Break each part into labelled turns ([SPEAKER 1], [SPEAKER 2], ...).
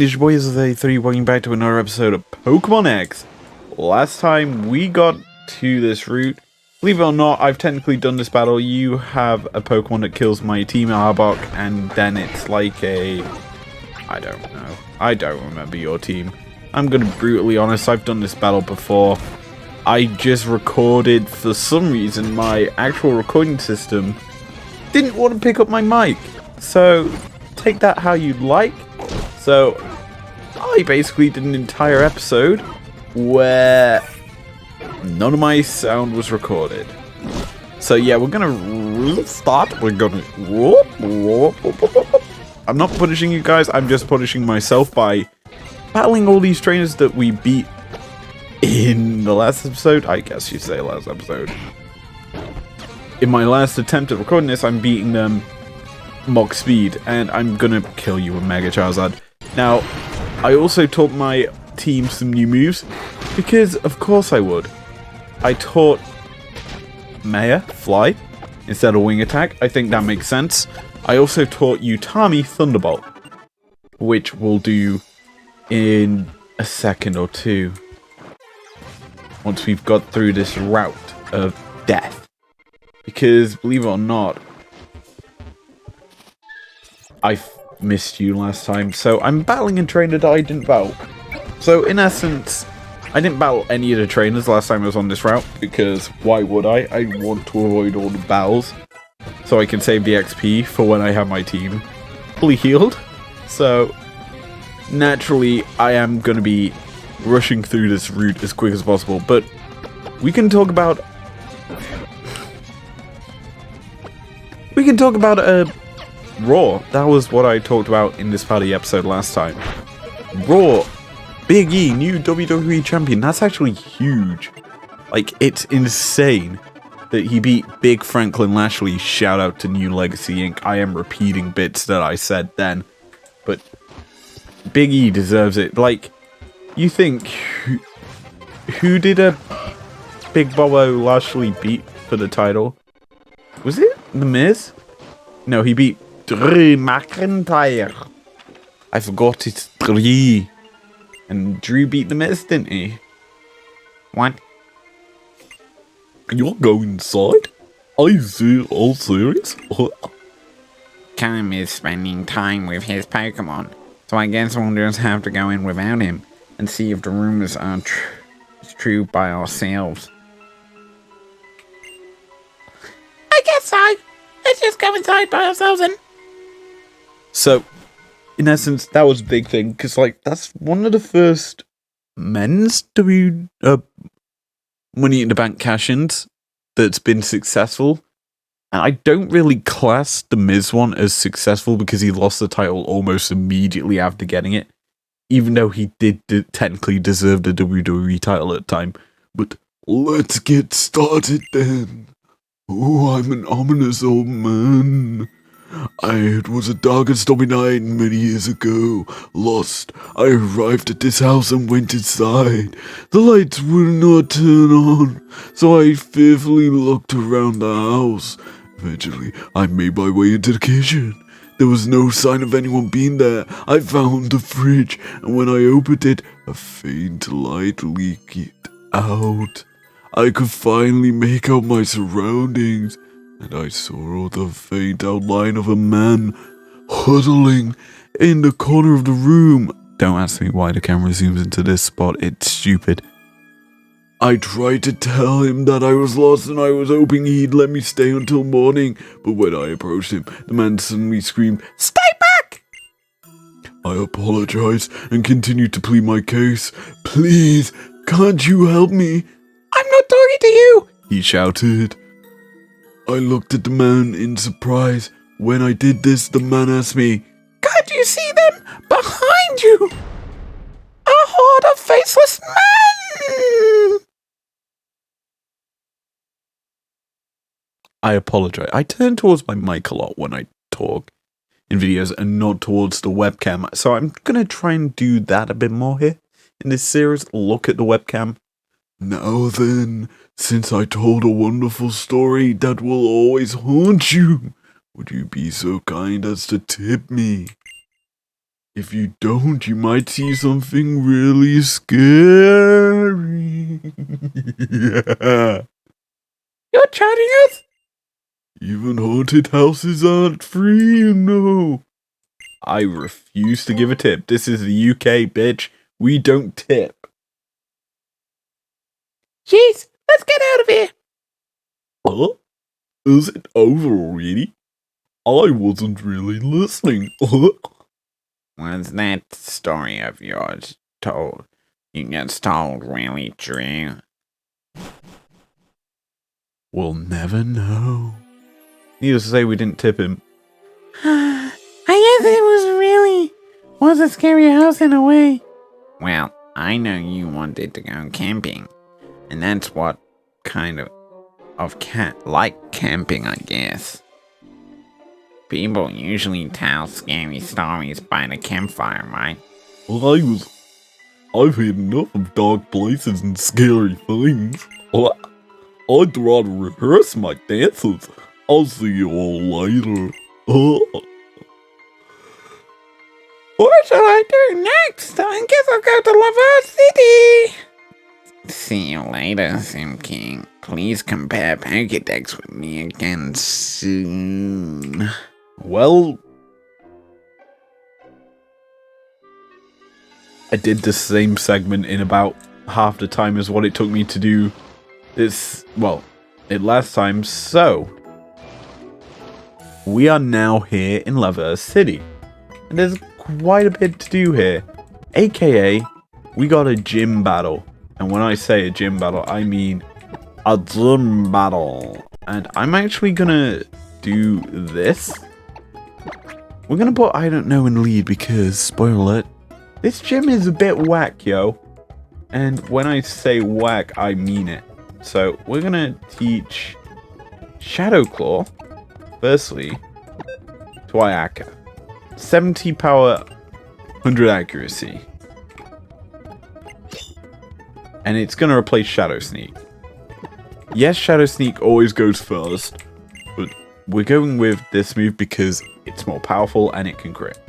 [SPEAKER 1] everyone, it's your boy Izlogic.business, welcome back to another episode of Pokemon X. Last time we got to this route, believe it or not, I've technically done this battle. You have a Pokemon that kills my team Arbok, and then it's like a... I don't know. I don't remember your team. I'm gonna be brutally honest, I've done this battle before. I just recorded, for some reason, my actual recording system didn't want to pick up my mic. So, take that how you like. So, I basically did an entire episode where none of my sound was recorded. So yeah, we're gonna restart. We're gonna... I'm not punishing you guys, I'm just punishing myself by battling all these trainers that we beat in the last episode. I guess you'd say last episode. In my last attempt at recording this, I'm beating them Mach Speed, and I'm gonna kill you with Mega Charizard. Now, I also taught my team some new moves, because of course I would. I taught Maya Fly instead of Wing Attack. I think that makes sense. I also taught Utami Thunderbolt, which we'll do in a second or two, once we've got through this route of death. Because, believe it or not, I missed you last time, so I'm battling a trainer that I didn't battle. So, in essence, I didn't battle any of the trainers last time I was on this route, because why would I? I want to avoid all the battles, so I can save the XP for when I have my team fully healed. So, naturally, I am going to be rushing through this route as quick as possible, but we can talk about... Raw. That was what I talked about in this part of the episode last time. Raw. Big E, new WWE champion. That's actually huge. Like, it's insane that he beat Big Franklin Lashley. Shout out to New Legacy Inc. I am repeating bits that I said then. But Big E deserves it. Like, you think... Who did a Big Bobo Lashley beat for the title? Was it The Miz? No, he beat Drew McIntyre. I forgot it's Drew. And Drew beat The Miz, didn't he? What? You're going inside? I see, all serious?
[SPEAKER 2] Callum is spending time with his Pokemon, so I guess we'll just have to go in without him and see if the rumors are true by ourselves. I guess so. Let's just go inside by ourselves and...
[SPEAKER 1] So, in essence, that was a big thing, because, like, that's one of the first men's Money in the Bank cash-ins that's been successful. And I don't really class the Miz one as successful because he lost the title almost immediately after getting it, even though he did technically deserve the WWE title at the time. But let's get started then. Oh, I'm an ominous old man. It was a dark and stormy night many years ago. Lost. I arrived at this house and went inside. The lights would not turn on, so I fearfully looked around the house. Eventually, I made my way into the kitchen. There was no sign of anyone being there. I found the fridge, and when I opened it, a faint light leaked out. I could finally make out my surroundings, and I saw the faint outline of a man huddling in the corner of the room. Don't ask me why the camera zooms into this spot, it's stupid. I tried to tell him that I was lost and I was hoping he'd let me stay until morning, but when I approached him, the man suddenly screamed, "Stay back!" I apologized and continued to plead my case. "Please, can't you help me?" "I'm not talking to you!" he shouted. I looked at the man in surprise. When I did this, the man asked me, "Can't you see them behind you? A horde of faceless men!" I apologize. I turn towards my mic a lot when I talk in videos and not towards the webcam. So I'm going to try and do that a bit more here in this series. Look at the webcam. Now then, since I told a wonderful story that will always haunt you, would you be so kind as to tip me? If you don't, you might see something really scary. Yeah.
[SPEAKER 2] You're charging us?
[SPEAKER 1] Even haunted houses aren't free, you know. I refuse to give a tip. This is the UK, bitch. We don't tip.
[SPEAKER 2] Jeez, let's get out of here.
[SPEAKER 1] Huh? Is it over already? I wasn't really listening.
[SPEAKER 2] Was that story of yours you just told really true?
[SPEAKER 1] We'll never know. Needless to say, we didn't tip him.
[SPEAKER 2] I guess it was a scary house in a way. Well, I know you wanted to go camping, and that's what kind of like camping, I guess. People usually tell scary stories by the campfire, right?
[SPEAKER 1] Well, I've had enough of dark places and scary things. I'd rather rehearse my dances. I'll see you all later.
[SPEAKER 2] What shall I do next? I guess I'll go to Lava City. See you later, Sim King. Please compare Pokédex with me again soon.
[SPEAKER 1] Well, I did the same segment in about half the time as what it took me to do this, it last time, so we are now here in Lava City, and there's quite a bit to do here, aka we got a gym battle, and when I say a gym battle, I mean a gym battle, and I'm actually gonna do this. We're gonna put I don't know in lead because, spoiler alert, this gym is a bit whack, yo, and when I say whack, I mean it. So we're gonna teach Shadow Claw, firstly, to Ayaka. 70 power, 100 accuracy. And it's gonna replace Shadow Sneak. Yes, Shadow Sneak always goes first, but we're going with this move because it's more powerful and it can crit.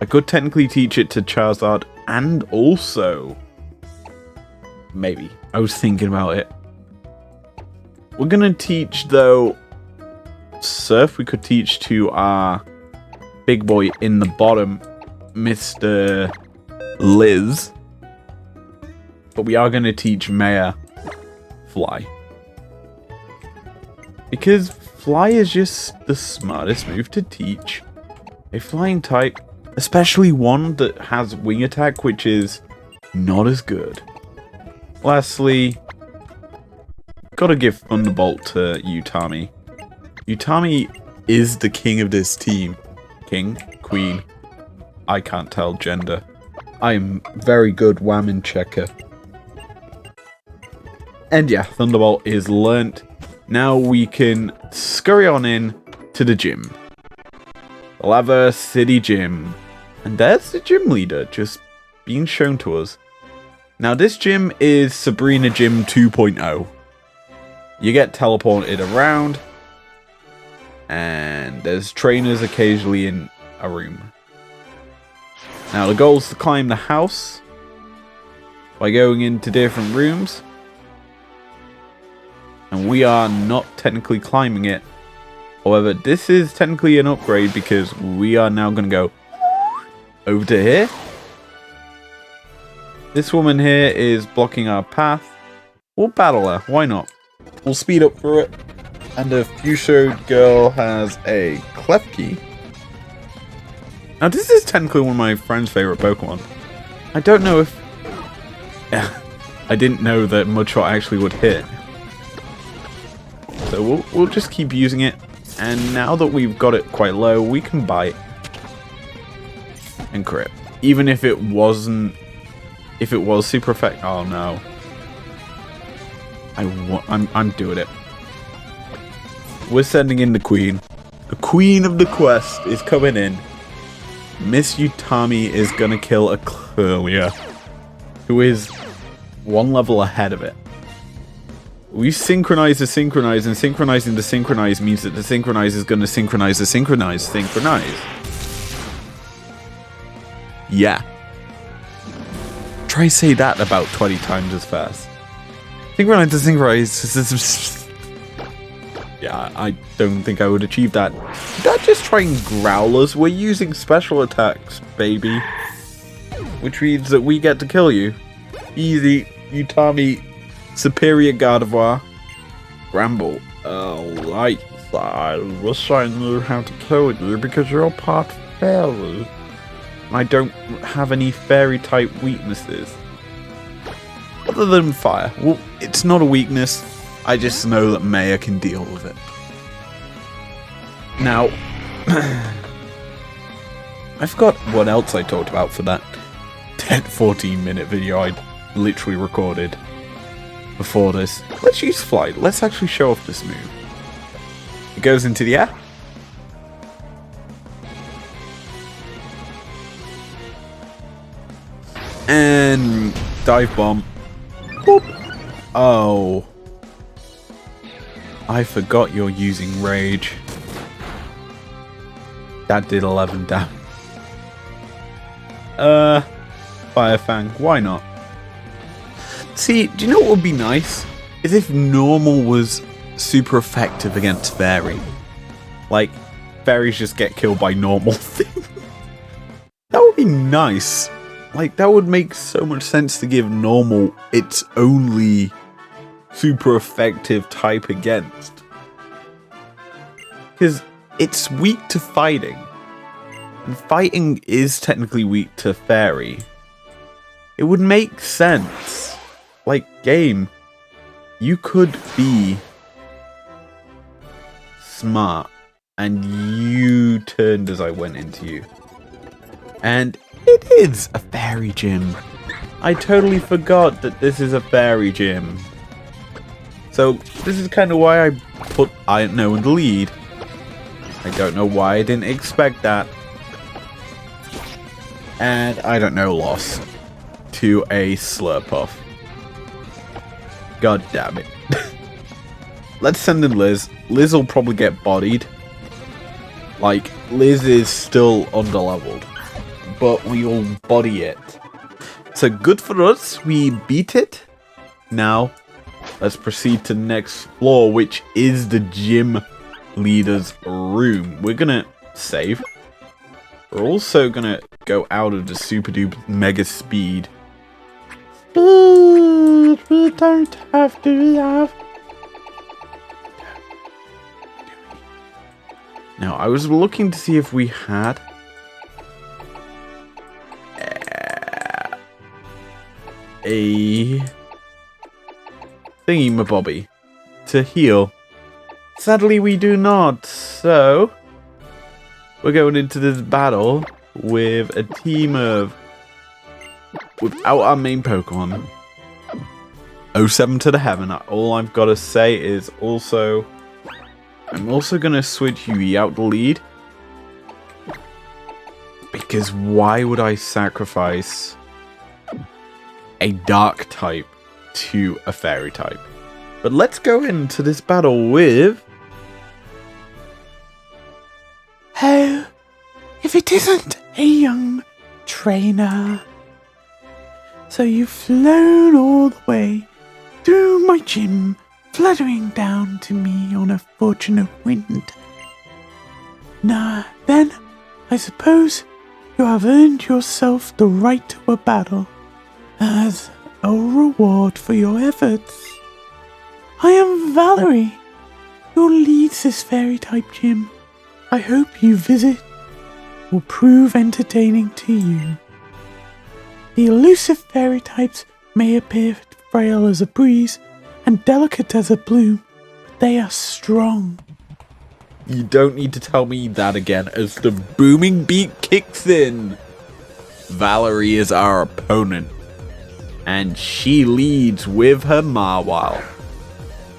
[SPEAKER 1] I could technically teach it to Charizard and also... maybe. I was thinking about it. We're gonna teach, though, Surf. We could teach to our big boy in the bottom, Mr. Liz. But we are gonna teach Maya Fly. Because Fly is just the smartest move to teach a flying type, especially one that has wing attack, which is not as good. Lastly, gotta give Thunderbolt to Utami. Utami is the king of this team. King? Queen? I can't tell gender. I am very good woman checker. And yeah, Thunderbolt is learnt. Now we can scurry on in to the gym. Lava City Gym. And there's the gym leader just being shown to us. Now this gym is Sabrina Gym 2.0. You get teleported around, and there's trainers occasionally in a room. Now the goal is to climb the house by going into different rooms, and we are not technically climbing it. However, this is technically an upgrade because we are now going to go over to here. This woman here is blocking our path. We'll battle her, why not? We'll speed up through it. And the Fuchsia girl has a Klefki. Now this is technically one of my friend's favorite Pokemon. I don't know if... I didn't know that Mudshot actually would hit. So we'll just keep using it. And now that we've got it quite low, we can bite. And crit. Even if it wasn't... If it was super effective... Oh no. I'm doing it. We're sending in the queen. The queen of the quest is coming in. Miss Utami is gonna kill a Clelia, who is one level ahead of it. We synchronize the synchronize, and synchronizing the synchronize means that the synchronize is gonna synchronize the synchronize. Yeah. Try say that about 20 times as fast. Synchronize to synchronize. Yeah, I don't think I would achieve that. Did I just try and growl us? We're using special attacks, baby. Which means that we get to kill you. Easy, Utami, Superior Gardevoir. Gramble. Light side. Wish I knew how to kill you because you're part fairy. I don't have any fairy type weaknesses. Other than fire. Well, it's not a weakness. I just know that Maya can deal with it. Now, I forgot what else I talked about for that 14-minute video I literally recorded before this. Let's use flight. Let's actually show off this move. It goes into the air. And dive bomb. Boop. Oh. I forgot you're using rage. That did 11 damage. Fire Fang, why not? See, do you know what would be nice? Is if normal was super effective against fairy. Like, fairies just get killed by normal things. That would be nice. Like, that would make so much sense to give normal its only super effective type against. Because it's weak to fighting. And fighting is technically weak to fairy. It would make sense. Like, game, you could be smart. And you turned as I went into you. And it is a fairy gym. I totally forgot that this is a fairy gym. So, this is kind of why I put Ino in the lead. I don't know why I didn't expect that. And I don't know, loss to a Slurpuff. God damn it. Let's send in Liz. Liz will probably get bodied. Like, Liz is still underleveled. But we will body it. So good for us. We beat it. Now, let's proceed to the next floor, which is the gym leader's room. We're gonna save. We're also gonna go out of the super duper mega speed. Speed, we don't have to have. Now, I was looking to see if we had a thingy-mabobby to heal. Sadly, we do not. So, we're going into this battle with a team of, without our main Pokemon. 07 to the heaven. All I've got to say is also, I'm also going to switch Yui out the lead. Because why would I sacrifice a dark type to a fairy type? But let's go into this battle with...
[SPEAKER 2] Oh, if it isn't a young trainer. So you've flown all the way through my gym, fluttering down to me on a fortunate wind. Now, then, I suppose you have earned yourself the right to a battle as a reward for your efforts. I am Valerie, who leads this fairy-type gym. I hope you visit will prove entertaining to you. The elusive fairy types may appear frail as a breeze and delicate as a bloom, but they are strong.
[SPEAKER 1] You don't need to tell me that again as the booming beat kicks in. Valerie is our opponent, and she leads with her Mawile.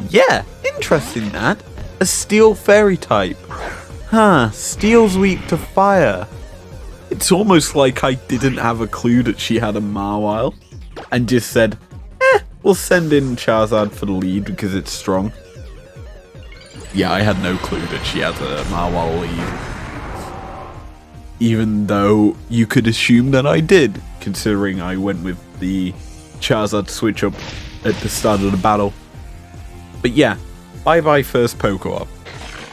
[SPEAKER 1] Yeah, interesting that. A steel fairy type. Huh, steel's weak to fire. It's almost like I didn't have a clue that she had a Mawile and just said, we'll send in Charizard for the lead because it's strong. Yeah, I had no clue that she had a Mawile lead. Even though you could assume that I did, considering I went with the Charizard switch up at the start of the battle. But yeah, bye-bye first Pokemon.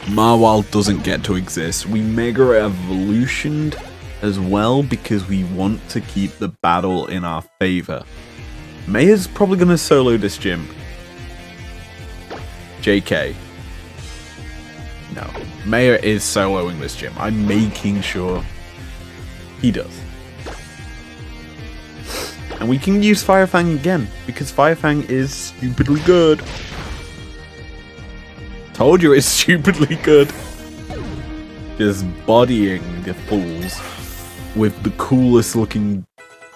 [SPEAKER 1] Marwile doesn't get to exist. We Mega Evolutioned as well because we want to keep the battle in our favor. Maya's probably going to solo this gym. JK. No, Maya is soloing this gym. I'm making sure he does. And we can use Fire Fang again, because Fire Fang is stupidly good. Told you it's stupidly good. Just bodying the fools with the coolest looking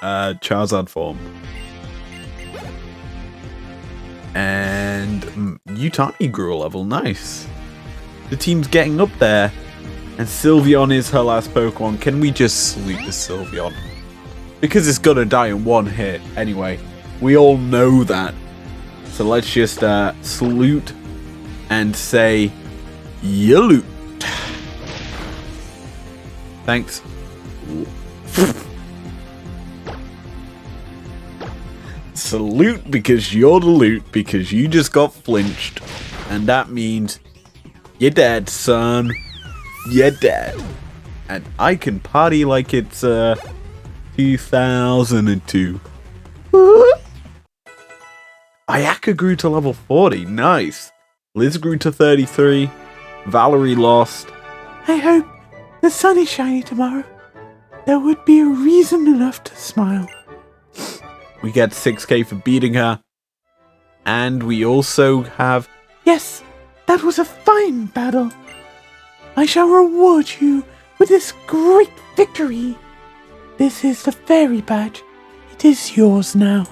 [SPEAKER 1] Charizard form. And Utani grew a level, nice. The team's getting up there. And Sylveon is her last Pokemon. Can we just salute the Sylveon? Because it's gonna die in one hit anyway. We all know that. So let's just salute and say Yaloot. Thanks. Salute because you're the loot, because you just got flinched. And that means you're dead, son. You're dead. And I can party like it's 2002. Ayaka grew to level 40. Nice. Liz grew to 33. Valerie lost.
[SPEAKER 2] I hope the sun is shiny tomorrow. There would be a reason enough to smile.
[SPEAKER 1] We get 6k for beating her. And we also have...
[SPEAKER 2] Yes, that was a fine battle. I shall reward you with this great victory. This is the fairy badge. It is yours now.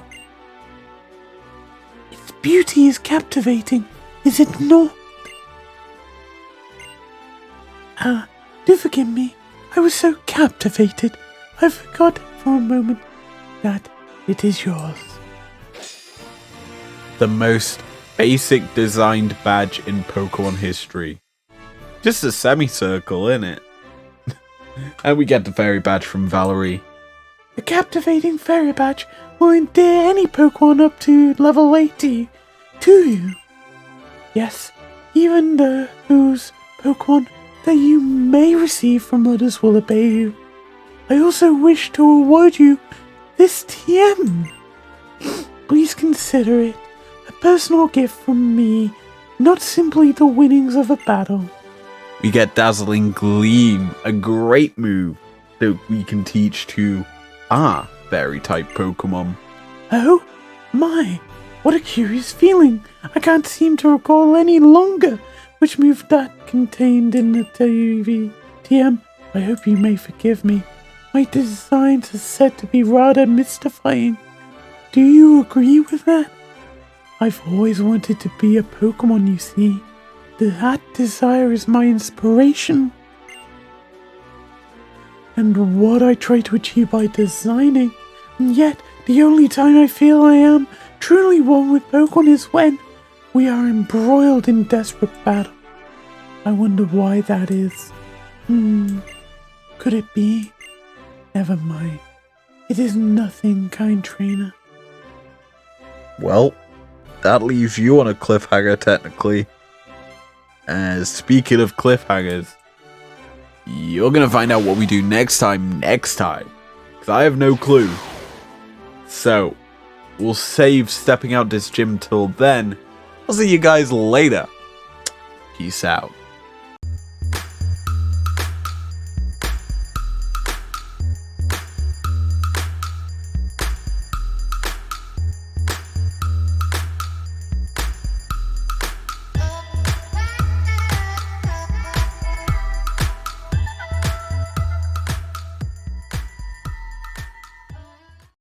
[SPEAKER 2] Its beauty is captivating, is it not? Do forgive me. I was so captivated. I forgot for a moment that it is yours.
[SPEAKER 1] The most basic designed badge in Pokemon history. Just a semicircle, innit? And we get the fairy badge from Valerie.
[SPEAKER 2] The captivating fairy badge will endear any Pokemon up to level 80 to you. Yes, even those Pokemon that you may receive from others will obey you. I also wish to award you this TM. Please consider it a personal gift from me, not simply the winnings of a battle.
[SPEAKER 1] We get Dazzling Gleam, a great move that we can teach to our fairy-type Pokemon.
[SPEAKER 2] Oh my, what a curious feeling. I can't seem to recall any longer which move that contained in the TM. I hope you may forgive me. My designs are said to be rather mystifying. Do you agree with that? I've always wanted to be a Pokemon, you see. That desire is my inspiration. And what I try to achieve by designing. And yet, the only time I feel I am truly one with Pokemon is when we are embroiled in desperate battle. I wonder why that is. Could it be? Never mind. It is nothing, kind trainer.
[SPEAKER 1] Well, that leaves you on a cliffhanger, technically. Speaking of cliffhangers, you're going to find out what we do next time. Because I have no clue. So, we'll save stepping out this gym till then. I'll see you guys later. Peace out.